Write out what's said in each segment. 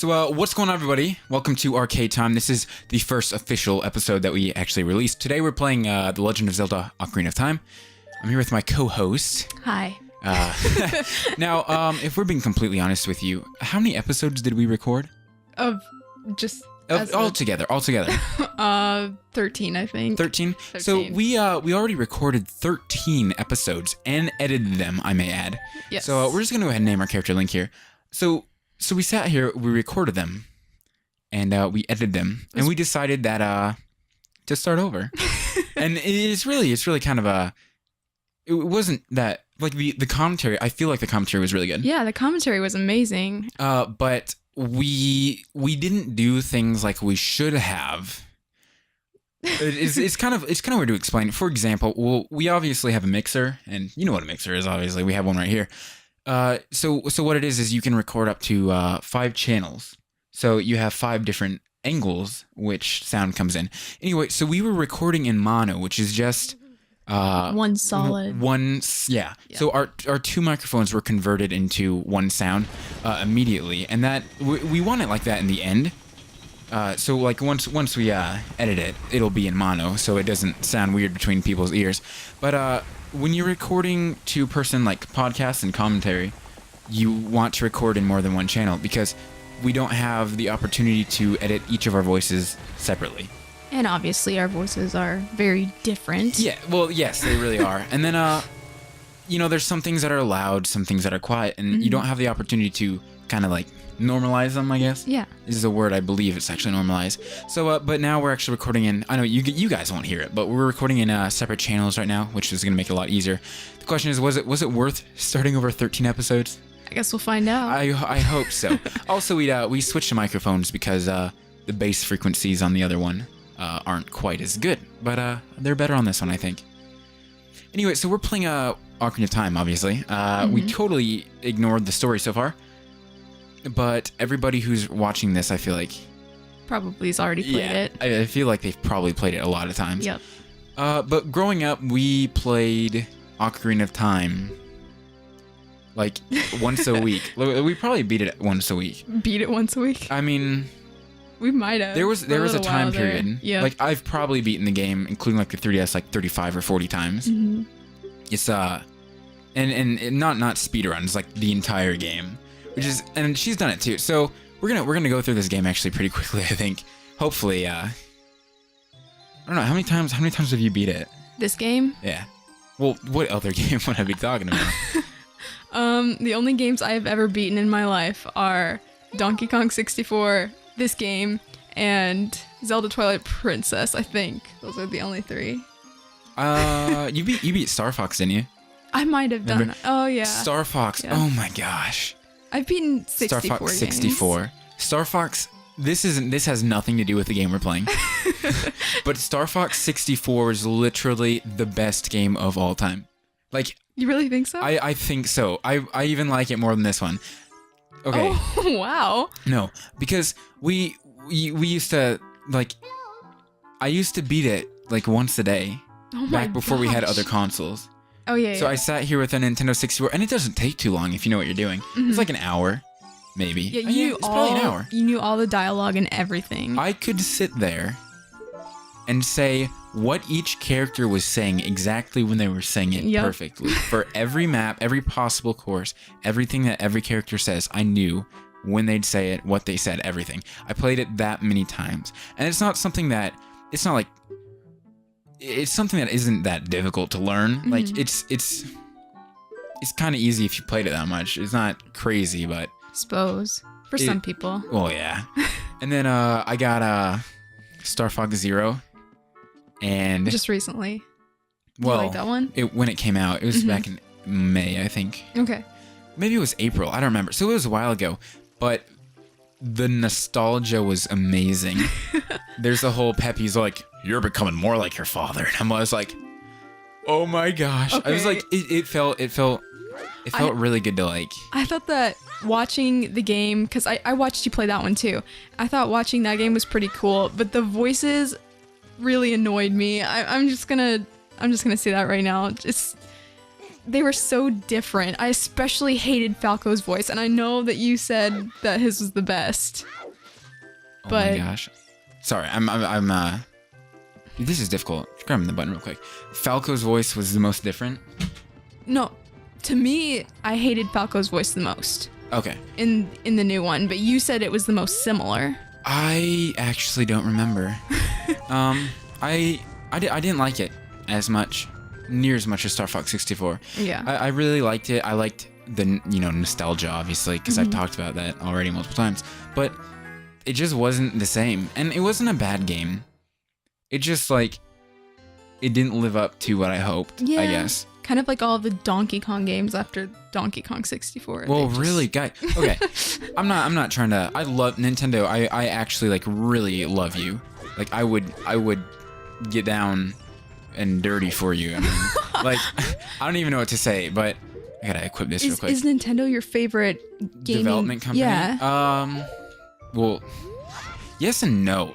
So what's going on, everybody? Welcome to Arcade Time. This is the first official episode that we actually released. Today we're playing The Legend of Zelda Ocarina of Time. I'm here with my co-host. Hi. Now, if we're being completely honest with you, how many episodes did we record? Altogether. 13, I think. 13? So we already recorded 13 episodes and edited them, I may add. Yes. So we're just going to go ahead and name our character Link here. So we sat here, we recorded them, and we edited them, and we decided that to start over. And it's really kind of it wasn't that, like, the commentary, I feel like the commentary was really good. Yeah, the commentary was amazing. But we didn't do things like we should have. It's kind of weird to explain. For example, we obviously have a mixer, and you know what a mixer is, obviously. We have one right here. So what it is you can record up to 5 channels. So you have 5 different angles which sound comes in. Anyway, so we were recording in mono, which is just one solid. Yeah. So our 2 microphones were converted into one sound immediately, and that we want it like that in the end. So like once we edit it, it'll be in mono, so it doesn't sound weird between people's ears. But when you're recording 2-person like podcasts and commentary, you want to record in more than one channel because we don't have the opportunity to edit each of our voices separately. And obviously our voices are very different. Yeah, well, yes, they really are. And then, there's some things that are loud, some things that are quiet, and you don't have the opportunity to kind of like normalize them, I guess. Yeah. This is a word, I believe it's actually normalized. So, but now we're actually recording in, I know you guys won't hear it, but we're recording in separate channels right now, which is going to make it a lot easier. The question is, was it worth starting over 13 episodes? I guess we'll find out. I hope so. Also, we switched to microphones because the bass frequencies on the other one aren't quite as good, but they're better on this one, I think. Anyway, so we're playing Ocarina of Time, obviously. We totally ignored the story so far, but everybody who's watching this, I feel like... Probably has already played it. I feel like they've probably played it a lot of times. Yep. But growing up, we played Ocarina of Time like once a week. We probably beat it once a week. Beat it once a week? I mean... We might have. There was a time period. Yeah. Like I've probably beaten the game, including like the 3DS, like 35 or 40 times. Mm-hmm. It's and not speedruns, like the entire game, which is, and she's done it too. So we're gonna go through this game actually pretty quickly, I think. Hopefully, I don't know how many times have you beat it? This game? Yeah. Well, what other game would I be talking about? The only games I have ever beaten in my life are Donkey Kong 64. This game, and Zelda Twilight Princess, I think. Those are the only 3. You beat Star Fox, didn't you? I might have done that. Oh, yeah. Star Fox, yeah. Oh my gosh. I've beaten 64 Star Fox 64. Games. Star Fox, this has nothing to do with the game we're playing. But Star Fox 64 is literally the best game of all time. Like, you really think so? I think so. I even like it more than this one. Okay. Oh, wow. No, because we used to, like, I used to beat it like once a day. Oh my back before we had gosh. other consoles. Oh yeah. So I sat here with a Nintendo 64, and it doesn't take too long if you know what you're doing. It's like an hour, maybe. Yeah, it's probably an hour. You knew all the dialogue and everything. I could sit there and say what each character was saying exactly when they were saying it perfectly. For every map, every possible course, everything that every character says, I knew when they'd say it, what they said, everything. I played it that many times. And it's something that isn't that difficult to learn. Like it's kind of easy if you played it that much. It's not crazy, but suppose for some people. Well, yeah. And then I got Star Fox Zero. And just recently. Well, you like that one? When it came out, it was back in May, I think. Okay. Maybe it was April. I don't remember. So it was a while ago, but the nostalgia was amazing. There's the whole Peppy's like, "You're becoming more like your father," and I was like, "Oh my gosh!" Okay. I was like, it felt really good to like. I thought that watching the game, because I watched you play that one too. I thought watching that game was pretty cool, but the voices really annoyed me. I'm just gonna say that right now. they were so different. I especially hated Falco's voice, and I know that you said that his was the best. Oh But my gosh. Sorry, this is difficult. Grabbing the button real quick. Falco's voice was the most different. no, to me, I hated Falco's voice the most Okay. in the new one, but you said it was the most similar. I actually don't remember. I didn't like it near as much as Star Fox 64. Yeah. I really liked it. I liked the nostalgia, obviously, because I've talked about that already multiple times. But it just wasn't the same, and it wasn't a bad game. It just like it didn't live up to what I hoped. Yeah. I guess. Kind of like all the Donkey Kong games after Donkey Kong 64. Well, really, guys. Okay, I'm not trying to. I love Nintendo. I actually like really love you. Like I would get down and dirty for you. I mean, like I don't even know what to say, but I gotta equip this real quick. Is Nintendo your favorite gaming Development company? Yeah. Well, yes and no.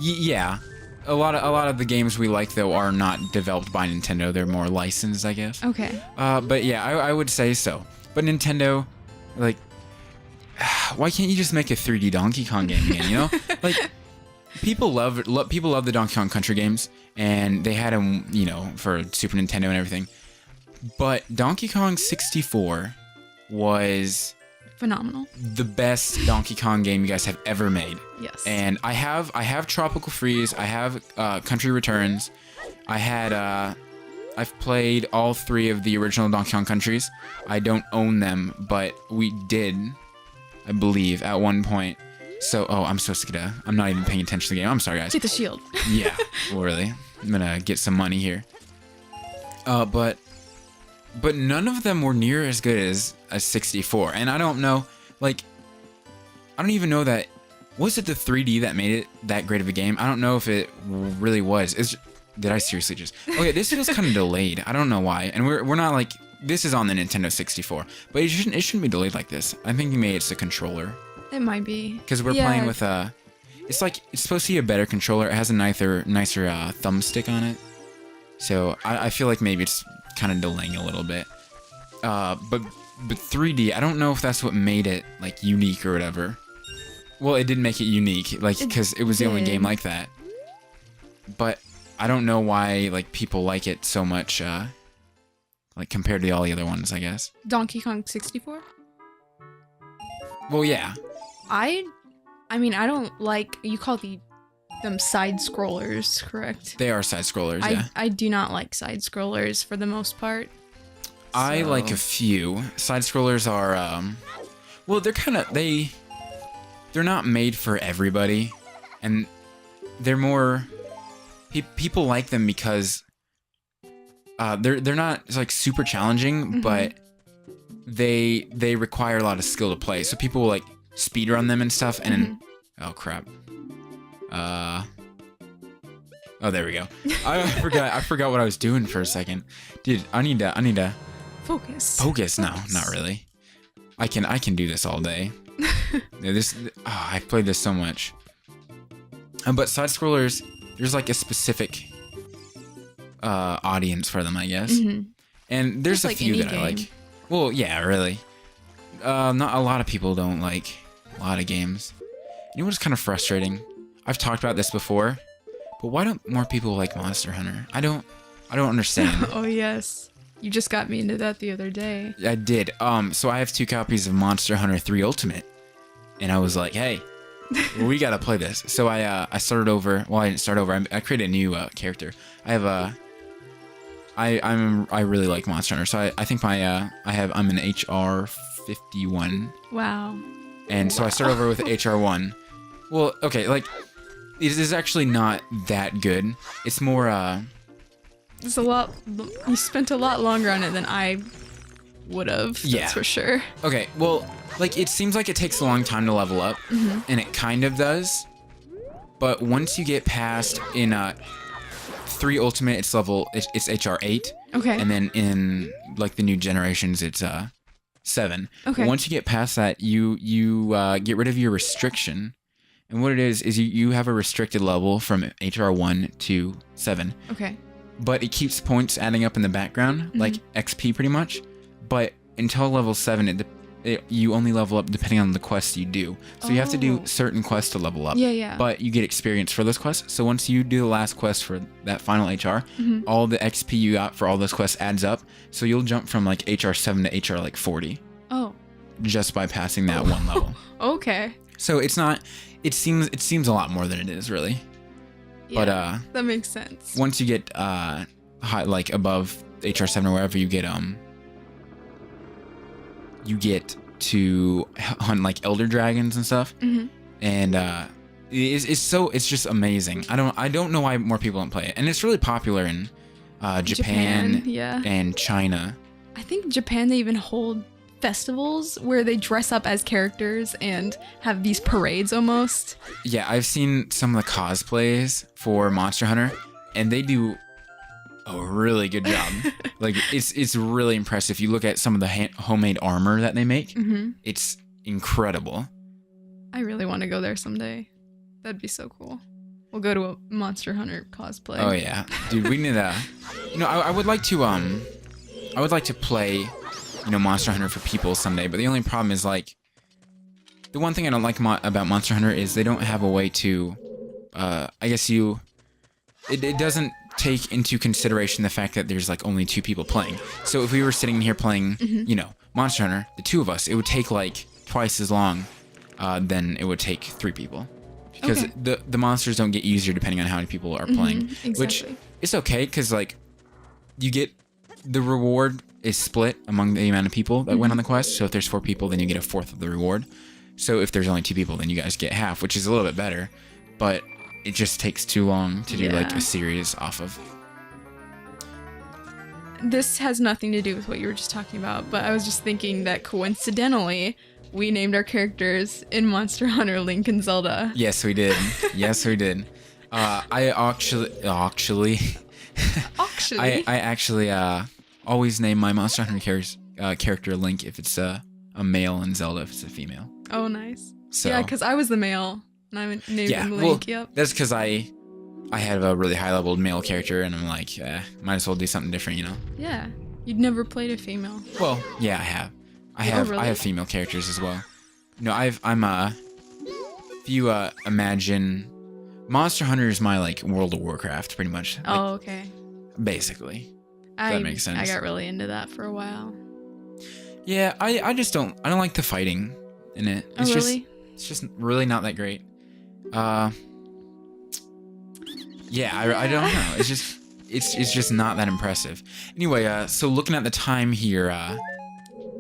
Yeah. A lot of the games we like though are not developed by Nintendo. They're more licensed, I guess. Okay. But yeah, I would say so. But Nintendo, like, why can't you just make a 3D Donkey Kong game again? You know, like people love the Donkey Kong Country games, and they had them, for Super Nintendo and everything. But Donkey Kong 64 was Phenomenal. the best Donkey Kong game you guys have ever made. Yes. And I have Tropical Freeze, I have Country Returns, I've played all 3 of the original Donkey Kong countries. I don't own them, but we did, I believe, at one point. So, I'm so sick of I'm not even paying attention to the game. I'm sorry, guys. Get the shield. Yeah, well, really. I'm gonna get some money here. But none of them were near as good as a 64. And I don't know, like, I don't even know that, was it the 3D that made it that great of a game? I don't know if it really was. Did I seriously just, okay, this was kind of delayed. I don't know why. And we're not like, this is on the Nintendo 64, but it shouldn't be delayed like this. I think maybe it's the controller. It might be. Because we're playing with it's supposed to be a better controller. It has a nicer thumbstick on it. So I feel like maybe it's kind of delaying a little bit. But 3D, I don't know if that's what made it like unique or whatever. Well, it did make it unique, like because it was the only game like that. But I don't know why like people like it so much, like compared to all the other ones, I guess. Donkey Kong 64? Well, yeah. I mean, I don't like, you call them side scrollers, correct? They are side scrollers, yeah. I do not like side scrollers for the most part. I like a few. Side scrollers are well, they're kind of they're not made for everybody, and they're more people like them because they're not like super challenging, but they require a lot of skill to play. So people will like speed run them and stuff, and oh crap. Oh, there we go. I forgot what I was doing for a second. Dude, I need to focus. No, not really. I can do this all day. I've played this so much. But side scrollers, there's like a specific audience for them, I guess. And there's just a like few any that I game. like. Well, yeah, really. Not a lot of people don't like a lot of games. You know what's kind of frustrating? I've talked about this before, but why don't more people like Monster Hunter? I don't understand. Oh yes, you just got me into that the other day. I did. So I have 2 copies of Monster Hunter 3 Ultimate, and I was like, hey, we gotta play this. So I started over. Well, I didn't start over. I created a new character. I have I really like Monster Hunter. So I think I'm an HR 51. Wow. And so I start over with HR 1. Well, okay, like it is actually not that good. It's more It's a lot. You spent a lot longer on it than I would have. Yeah. That's for sure. Okay, well, like it seems like it takes a long time to level up, and it kind of does. But once you get past in 3 Ultimate, it's HR 8. Okay. And then in like the new generations, it's 7. Okay. Once you get past that, you get rid of your restriction, and what it is you have a restricted level from HR 1 to 7. Okay. but it keeps points adding up in the background, like XP pretty much. But until level 7, you only level up depending on the quests you do. So you have to do certain quests to level up. Yeah. But you get experience for those quests. So once you do the last quest for that final HR, all the XP you got for all those quests adds up. So you'll jump from like HR 7 to HR like 40. Oh. Just by passing that one level. Okay. So it's not. It seems a lot more than it is really. Yeah, But that makes sense. once you get high, like above HR 7 or wherever, you get to hunt like elder dragons and stuff. And it's just amazing. I don't know why more people don't play it, and it's really popular in Japan yeah. and China. I think Japan, they even hold festivals where they dress up as characters and have these parades almost. Yeah, I've seen some of the cosplays for Monster Hunter, and they do a really good job. Like it's really impressive. You look at some of the homemade armor that they make. It's incredible. I really want to go there someday. That'd be so cool. We'll go to a Monster Hunter cosplay. Oh yeah, dude, we need a. I would like to play, Monster Hunter for people someday. But the only problem is like, the one thing I don't like about Monster Hunter is they don't have a way to. It doesn't take into consideration the fact that there's like only 2 people playing. So if we were sitting here playing, Monster Hunter, the 2 of us, it would take like twice as long than it would take 3 people. Because the monsters don't get easier depending on how many people are playing. Exactly. Which is okay, because like you get the reward is split among the amount of people that went on the quest. So if there's 4 people, then you get a fourth of the reward. So if there's only 2 people, then you guys get half, which is a little bit better. But it just takes too long to do like a series off of. This has nothing to do with what you were just talking about, but I was just thinking that coincidentally, we named our characters in Monster Hunter Link and Zelda. Yes, we did. Yes, we did. I actually always name my Monster Hunter character Link if it's a male, and Zelda if it's a female. Oh, nice. So, yeah, because I was the male, and I named him Link. Well, that's because I have a really high-leveled male character, and I'm like, might as well do something different, Yeah, you'd never played a female. Well, yeah, I have. Really? I have female characters as well. If you imagine, Monster Hunter is my like World of Warcraft, pretty much. Like, Oh, okay. Basically. That makes sense. I got really into that for a while. Yeah, I don't like the fighting in it. It's really? It's just really not that great. Yeah, I don't know. It's just not that impressive. Anyway, so looking at the time here,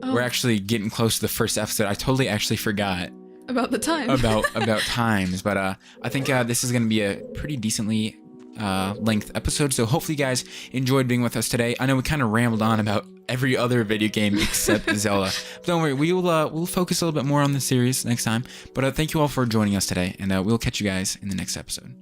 we're actually getting close to the first episode. I totally actually forgot about the time. about times, but I think this is going to be a pretty decently length episode. So hopefully you guys enjoyed being with us today. I know we kind of rambled on about every other video game except Zelda. But don't worry, we'll focus a little bit more on the series next time. But thank you all for joining us today, and we'll catch you guys in the next episode.